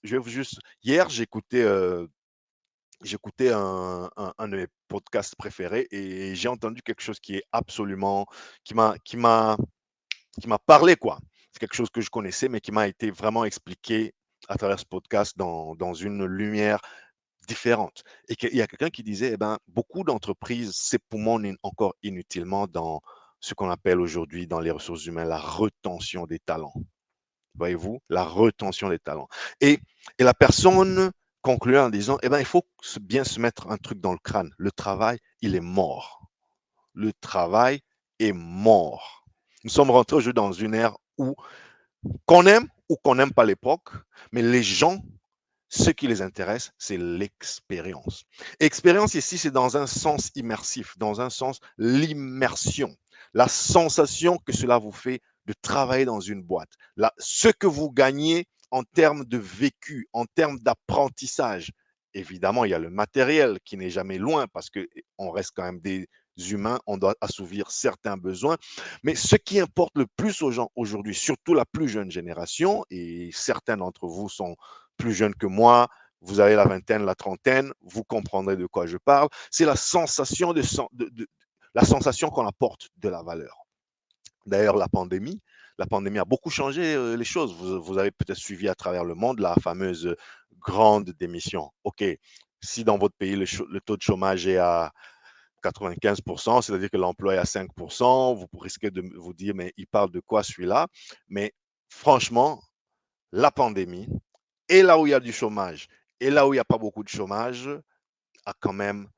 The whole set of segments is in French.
juste hier, j'écoutais un de mes podcasts préférés et j'ai entendu quelque chose qui est absolument qui m'a qui m'a qui m'a parlé, quoi. C'est quelque chose que je connaissais, mais qui m'a été vraiment expliqué à travers ce podcast dans une lumière différente. Et qu'il y a quelqu'un qui disait, eh ben, beaucoup d'entreprises s'époumonent encore inutilement dans ce qu'on appelle aujourd'hui dans les ressources humaines la retention des talents. Voyez-vous, la retention des talents. Et, et la personne conclut en disant, eh ben, il faut bien se mettre un truc dans le crâne. Le travail, il est mort. Le travail est mort. Nous sommes rentrés aujourd'hui dans une ère où qu'on aime ou qu'on n'aime pas l'époque, mais les gens, ce qui les intéresse, c'est l'expérience. Expérience ici, c'est dans un sens immersif, dans un sens l'immersion, la sensation que cela vous fait de travailler dans une boîte, ce que vous gagnez en termes de vécu, en termes d'apprentissage. Évidemment, il y a le matériel qui n'est jamais loin parce qu'on reste quand même des humains, on doit assouvir certains besoins. Mais ce qui importe le plus aux gens aujourd'hui, surtout la plus jeune génération, et certains d'entre vous sont plus jeunes que moi, vous avez la vingtaine, la trentaine, vous comprendrez de quoi je parle, c'est la sensation la sensation qu'on apporte de la valeur. D'ailleurs, la pandémie a beaucoup changé les choses. Vous avez peut-être suivi à travers le monde la fameuse grande démission. OK, si dans votre pays, le taux de chômage est à 95%, c'est-à-dire que l'emploi est à 5%, vous risquez de vous dire, mais il parle de quoi celui-là? Mais franchement, la pandémie, et là où il y a du chômage, et là où il n'y a pas beaucoup de chômage, a quand même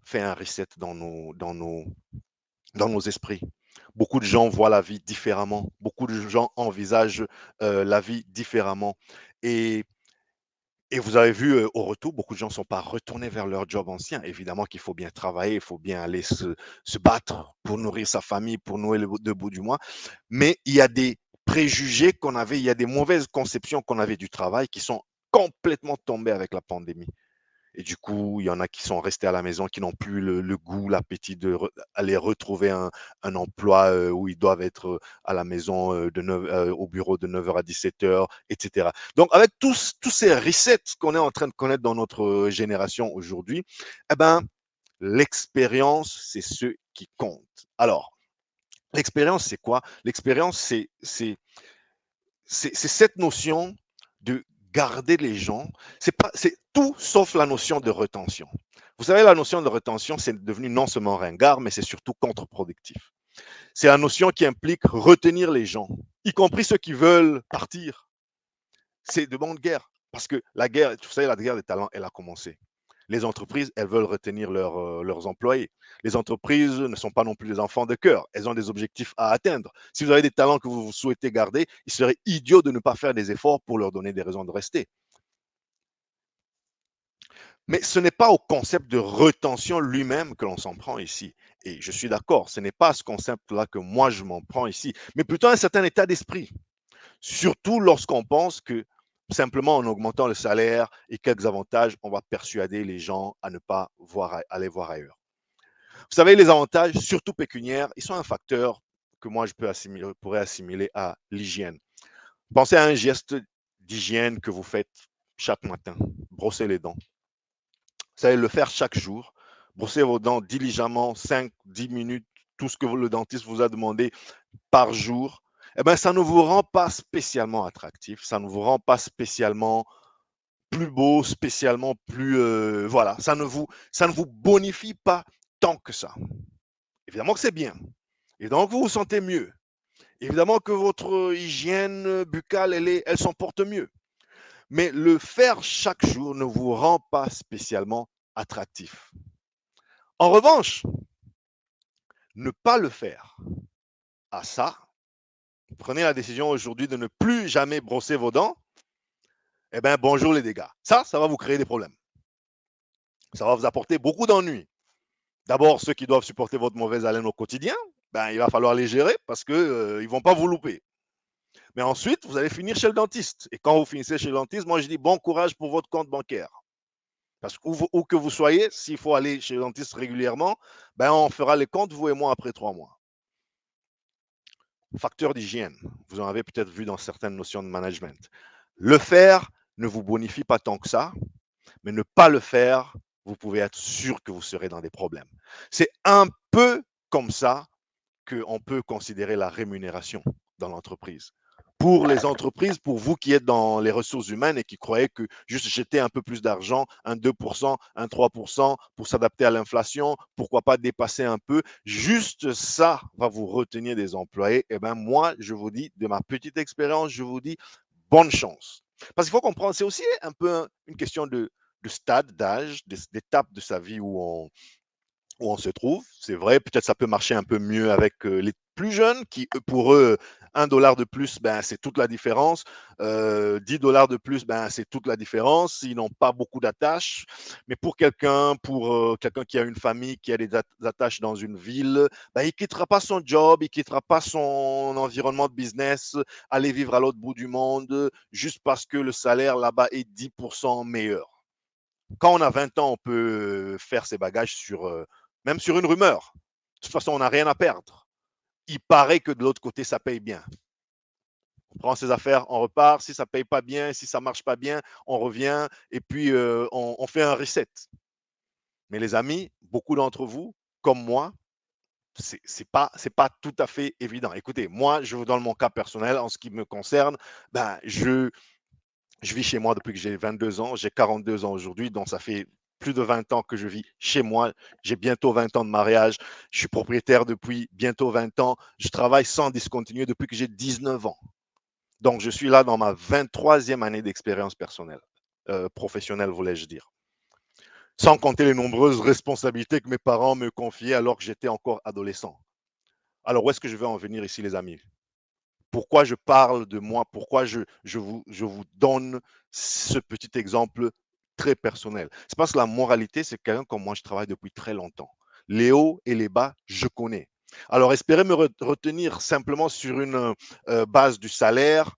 fait un reset dans nos esprits. Beaucoup de gens voient la vie différemment. Beaucoup de gens envisagent la vie différemment. Et, et vous avez vu au retour, beaucoup de gens ne sont pas retournés vers leur job ancien. Évidemment qu'il faut bien travailler, il faut bien aller se battre pour nourrir sa famille, pour nourrir le debout du mois. Mais il y a des préjugés qu'on avait, il y a des mauvaises conceptions qu'on avait du travail qui sont complètement tombées avec la pandémie. Et du coup, il y en a qui sont restés à la maison, qui n'ont plus le goût, l'appétit d'aller retrouver un emploi où ils doivent être à la maison, au bureau de 9h à 17h, etc. Donc, avec tous ces resets qu'on est en train de connaître dans notre génération aujourd'hui, eh ben, l'expérience, c'est ce qui compte. Alors, l'expérience, c'est quoi? L'expérience, c'est cette notion de garder les gens. C'est tout sauf la notion de retention. Vous savez, la notion de retention, c'est devenu non seulement ringard, mais c'est surtout contre-productif. C'est la notion qui implique retenir les gens, y compris ceux qui veulent partir. C'est de bonne guerre. Parce que la guerre, vous savez, la guerre des talents, elle a commencé. Les entreprises, elles veulent retenir leurs employés. Les entreprises ne sont pas non plus des enfants de cœur. Elles ont des objectifs à atteindre. Si vous avez des talents que vous souhaitez garder, il serait idiot de ne pas faire des efforts pour leur donner des raisons de rester. Mais ce n'est pas au concept de retention lui-même que l'on s'en prend ici. Et je suis d'accord, ce n'est pas à ce concept-là que moi je m'en prends ici, mais plutôt un certain état d'esprit. Surtout lorsqu'on pense que simplement en augmentant le salaire et quelques avantages, on va persuader les gens à ne pas aller voir ailleurs. Vous savez, les avantages, surtout pécuniaires, ils sont un facteur que moi pourrais assimiler à l'hygiène. Pensez à un geste d'hygiène que vous faites chaque matin, brosser les dents. Vous allez le faire chaque jour, brosser vos dents diligemment, 5-10 minutes, tout ce que le dentiste vous a demandé par jour, eh ben, ça ne vous rend pas spécialement attractif, ça ne vous rend pas spécialement plus beau, spécialement plus... voilà, ça ne vous bonifie pas tant que ça. Évidemment que c'est bien. Évidemment que vous vous sentez mieux. Évidemment que votre hygiène buccale, elle s'en porte mieux. Mais le faire chaque jour ne vous rend pas spécialement attractif. En revanche, ne pas le faire, à ça, prenez la décision aujourd'hui de ne plus jamais brosser vos dents, eh bien, bonjour les dégâts. Ça va vous créer des problèmes. Ça va vous apporter beaucoup d'ennuis. D'abord, ceux qui doivent supporter votre mauvaise haleine au quotidien, ben, il va falloir les gérer parce qu'ils ne vont pas vous louper. Mais ensuite, vous allez finir chez le dentiste. Et quand vous finissez chez le dentiste, moi, je dis bon courage pour votre compte bancaire. Parce que où que vous soyez, s'il faut aller chez le dentiste régulièrement, ben, on fera les comptes, vous et moi, après 3 mois. Facteur d'hygiène, vous en avez peut-être vu dans certaines notions de management. Le faire ne vous bonifie pas tant que ça, mais ne pas le faire, vous pouvez être sûr que vous serez dans des problèmes. C'est un peu comme ça qu'on peut considérer la rémunération dans l'entreprise. Pour les entreprises, pour vous qui êtes dans les ressources humaines et qui croyez que juste jeter un peu plus d'argent, un 2%, un 3% pour s'adapter à l'inflation, pourquoi pas dépasser un peu, juste ça va vous retenir des employés. Eh bien, moi, je vous dis, de ma petite expérience, je vous dis, bonne chance. Parce qu'il faut comprendre, c'est aussi un peu une question de stade, d'âge, d'étape de sa vie où on se trouve. C'est vrai, peut-être ça peut marcher un peu mieux avec les plus jeunes qui, pour eux, 1 dollar de plus, ben, c'est toute la différence. 10 dollars de plus, ben, c'est toute la différence. Ils n'ont pas beaucoup d'attaches. Mais pour quelqu'un qui a une famille, qui a des attaches dans une ville, ben, il ne quittera pas son job, il ne quittera pas son environnement de business, aller vivre à l'autre bout du monde, juste parce que le salaire là-bas est 10% meilleur. Quand on a 20 ans, on peut faire ses bagages même sur une rumeur. De toute façon, on n'a rien à perdre. Il paraît que de l'autre côté, ça paye bien. On prend ses affaires, on repart. Si ça ne paye pas bien, si ça ne marche pas bien, on revient et puis on fait un reset. Mais les amis, beaucoup d'entre vous, comme moi, c'est pas tout à fait évident. Écoutez, moi, je vous donne mon cas personnel en ce qui me concerne. Ben, je vis chez moi depuis que j'ai 22 ans. J'ai 42 ans aujourd'hui, donc ça fait plus de 20 ans que je vis chez moi. J'ai bientôt 20 ans de mariage. Je suis propriétaire depuis bientôt 20 ans. Je travaille sans discontinuer depuis que j'ai 19 ans. Donc, je suis là dans ma 23e année d'expérience personnelle, professionnelle, voulais-je dire. Sans compter les nombreuses responsabilités que mes parents me confiaient alors que j'étais encore adolescent. Alors, où est-ce que je vais en venir ici, les amis? Pourquoi je parle de moi, pourquoi je vous donne ce petit exemple très personnel. C'est parce que la moralité, c'est quelqu'un comme moi, je travaille depuis très longtemps. Les hauts et les bas, je connais. Alors, espérer me retenir simplement sur une base du salaire,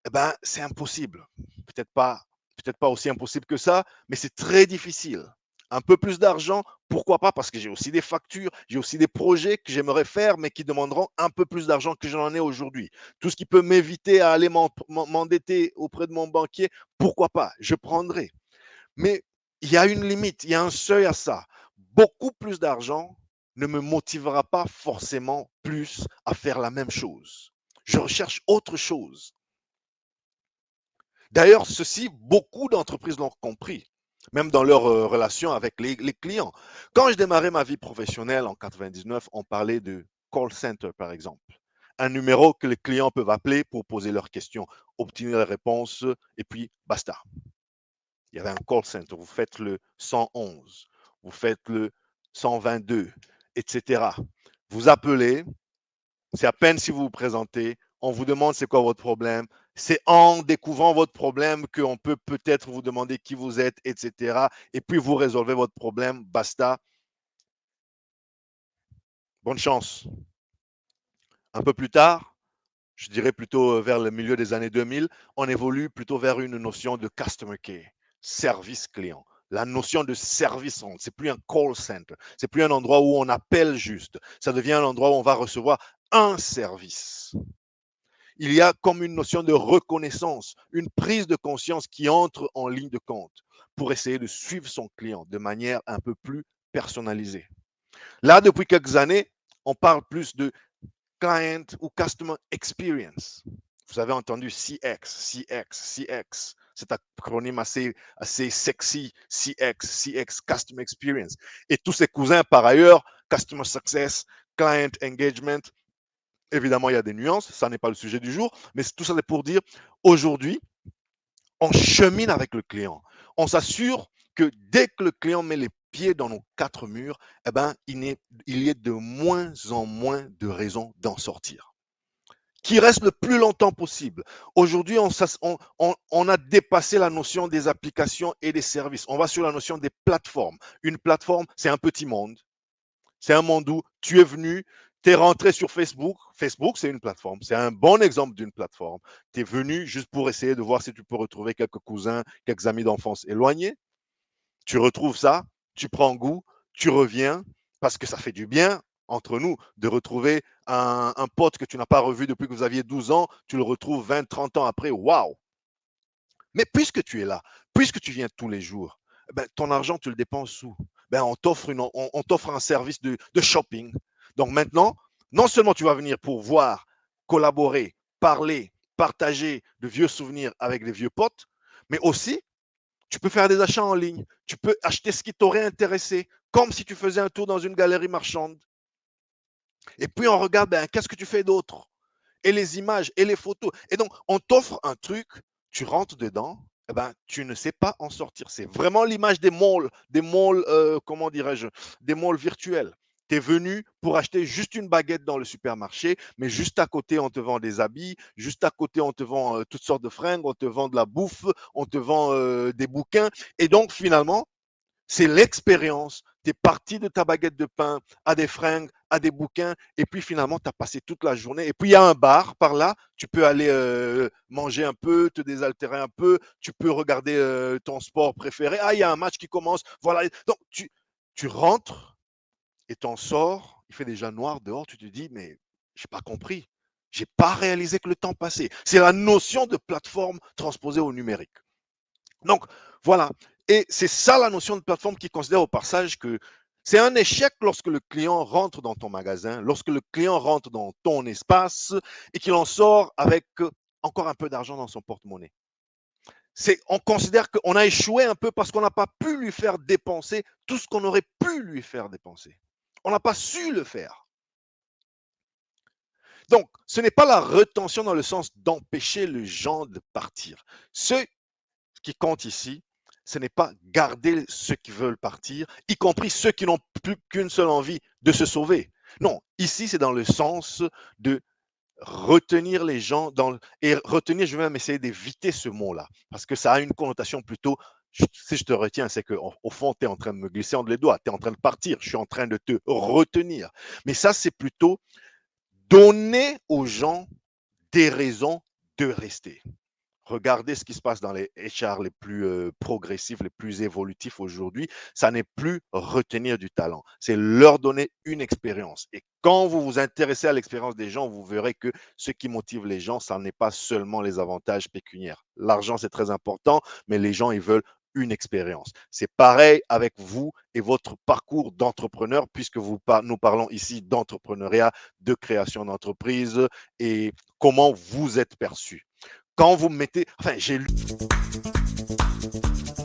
eh ben, c'est impossible. Peut-être pas aussi impossible que ça, mais c'est très difficile. Un peu plus d'argent, pourquoi pas? Parce que j'ai aussi des factures, j'ai aussi des projets que j'aimerais faire, mais qui demanderont un peu plus d'argent que j'en ai aujourd'hui. Tout ce qui peut m'éviter à aller m'endetter auprès de mon banquier, pourquoi pas? Je prendrai. Mais il y a une limite, il y a un seuil à ça. Beaucoup plus d'argent ne me motivera pas forcément plus à faire la même chose. Je recherche autre chose. D'ailleurs, ceci, beaucoup d'entreprises l'ont compris, même dans leur relation avec les clients. Quand je démarrais ma vie professionnelle en 99, on parlait de call center, par exemple. Un numéro que les clients peuvent appeler pour poser leurs questions, obtenir les réponses, et puis basta. Il y avait un call center. Vous faites le 111, vous faites le 122, etc. Vous appelez, c'est à peine si vous vous présentez, on vous demande c'est quoi votre problème. C'est en découvrant votre problème qu'on peut peut-être vous demander qui vous êtes, etc. Et puis vous résolvez votre problème, basta. Bonne chance. Un peu plus tard, je dirais plutôt vers le milieu des années 2000, on évolue plutôt vers une notion de customer care, service client. La notion de service, c'est plus un call center, c'est plus un endroit où on appelle juste. Ça devient un endroit où on va recevoir un service. Il y a comme une notion de reconnaissance, une prise de conscience qui entre en ligne de compte pour essayer de suivre son client de manière un peu plus personnalisée. Là, depuis quelques années, on parle plus de client ou customer experience. Vous avez entendu CX, cet acronyme assez sexy, CX, Customer Experience. Et tous ses cousins, par ailleurs, Customer Success, Client Engagement. Évidemment, il y a des nuances, ça n'est pas le sujet du jour, mais tout ça c'est pour dire, aujourd'hui, on chemine avec le client. On s'assure que dès que le client met les pieds dans nos quatre murs, eh ben, il y ait de moins en moins de raisons d'en sortir. Qui reste le plus longtemps possible. Aujourd'hui, on a dépassé la notion des applications et des services. On va sur la notion des plateformes. Une plateforme, c'est un petit monde. C'est un monde où tu es venu, tu es rentré sur Facebook. Facebook, c'est une plateforme. C'est un bon exemple d'une plateforme. Tu es venu juste pour essayer de voir si tu peux retrouver quelques cousins, quelques amis d'enfance éloignés. Tu retrouves ça, tu prends goût, tu reviens parce que ça fait du bien entre nous de retrouver un pote que tu n'as pas revu depuis que vous aviez 12 ans. Tu le retrouves 20, 30 ans après. Waouh! Mais puisque tu es là, puisque tu viens tous les jours, ben, ton argent, tu le dépenses où? Ben, on t'offre un service de shopping. Donc maintenant, non seulement tu vas venir pour voir, collaborer, parler, partager de vieux souvenirs avec des vieux potes, mais aussi, tu peux faire des achats en ligne. Tu peux acheter ce qui t'aurait intéressé, comme si tu faisais un tour dans une galerie marchande. Et puis on regarde, ben, qu'est-ce que tu fais d'autre? Et les images et les photos. Et donc, on t'offre un truc, tu rentres dedans, eh ben, tu ne sais pas en sortir. C'est vraiment l'image des malls, comment dirais-je, des malls virtuels. Tu es venu pour acheter juste une baguette dans le supermarché, mais juste à côté, on te vend des habits, juste à côté, on te vend toutes sortes de fringues, on te vend de la bouffe, on te vend des bouquins. Et donc, finalement, c'est l'expérience. Tu es parti de ta baguette de pain à des fringues, à des bouquins, et puis finalement, tu as passé toute la journée. Et puis, il y a un bar par là, tu peux aller manger un peu, te désaltérer un peu, tu peux regarder ton sport préféré. Ah, il y a un match qui commence. Voilà. Donc, tu rentres et t'en sors, il fait déjà noir dehors, tu te dis, mais j'ai pas compris. J'ai pas réalisé que le temps passait. C'est la notion de plateforme transposée au numérique. Donc, voilà. Et c'est ça la notion de plateforme qui considère au passage que c'est un échec lorsque le client rentre dans ton magasin, lorsque le client rentre dans ton espace et qu'il en sort avec encore un peu d'argent dans son porte-monnaie. On considère qu'on a échoué un peu parce qu'on n'a pas pu lui faire dépenser tout ce qu'on aurait pu lui faire dépenser. On n'a pas su le faire. Donc, ce n'est pas la retention dans le sens d'empêcher les gens de partir. Ce qui compte ici, ce n'est pas garder ceux qui veulent partir, y compris ceux qui n'ont plus qu'une seule envie de se sauver. Non, ici, c'est dans le sens de retenir les gens et retenir, je vais même essayer d'éviter ce mot-là, parce que ça a une connotation plutôt, si je te retiens, c'est qu'au fond, tu es en train de me glisser entre les doigts, tu es en train de partir, je suis en train de te retenir. Mais ça, c'est plutôt donner aux gens des raisons de rester. Regardez ce qui se passe dans les HR les plus progressifs, les plus évolutifs aujourd'hui. Ça n'est plus retenir du talent, c'est leur donner une expérience. Et quand vous vous intéressez à l'expérience des gens, vous verrez que ce qui motive les gens, ça n'est pas seulement les avantages pécuniaires. L'argent, c'est très important, mais les gens, ils veulent une expérience. C'est pareil avec vous et votre parcours d'entrepreneur, puisque nous parlons ici d'entrepreneuriat, de création d'entreprise et comment vous êtes perçu. Quand vous mettez, enfin, j'ai lu